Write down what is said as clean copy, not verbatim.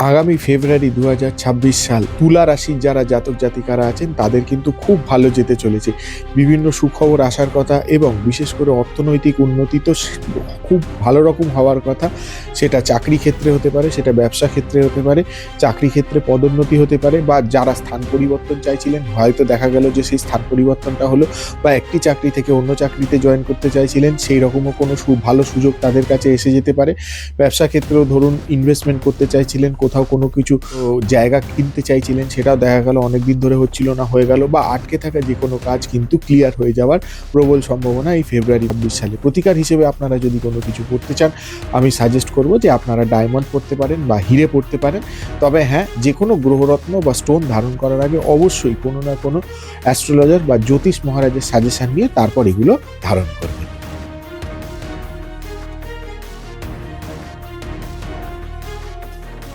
আগামী ফেব্রুয়ারি 2026 সাল তুলা রাশির যারা জাতক জাতিকারা আছেন তাদের কিন্তু খুব ভালো যেতে চলেছে। বিভিন্ন সুখবর আসার কথা এবং বিশেষ করে অর্থনৈতিক উন্নতি তো খুব ভালো রকম হওয়ার কথা। সেটা চাকরি ক্ষেত্রে হতে পারে, সেটা ব্যবসা ক্ষেত্রে হতে পারে, চাকরি ক্ষেত্রে পদোন্নতি হতে পারে, বা যারা স্থান পরিবর্তন চাইছিলেন হয়তো দেখা গেল যে সেই স্থান পরিবর্তনটা হলো, বা একটি চাকরি থেকে অন্য চাকরিতে জয়েন করতে চাইছিলেন সেই রকমও কোনো ভালো সুযোগ তাদের কাছে এসে যেতে পারে। ব্যবসা ক্ষেত্রেও ধরুন ইনভেস্টমেন্ট করতে চাইছিলেন, কোথাও কোনো কিছু জায়গা কিনতে চাইছিলেন, সেটাও দেখা গেল অনেকদিন ধরে হচ্ছিল না, হয়ে গেল, বা আটকে থাকা যে কোনো কাজ কিন্তু ক্লিয়ার হয়ে যাওয়ার প্রবল সম্ভাবনা এই ফেব্রুয়ারি 2026 সালে। প্রতিকার হিসেবে আপনারা যদি কোনো কিছু করতে চান আমি সাজেস্ট করব যে আপনারা ডায়মন্ড পড়তে পারেন বা হিরে পড়তে পারেন। তবে হ্যাঁ, যে কোনো গ্রহরত্ন বা স্টোন ধারণ করার আগে অবশ্যই কোনো না কোনো অ্যাস্ট্রোলজার বা জ্যোতিষ মহারাজের সাজেশন নিয়ে তারপর এগুলো ধারণ করবেন।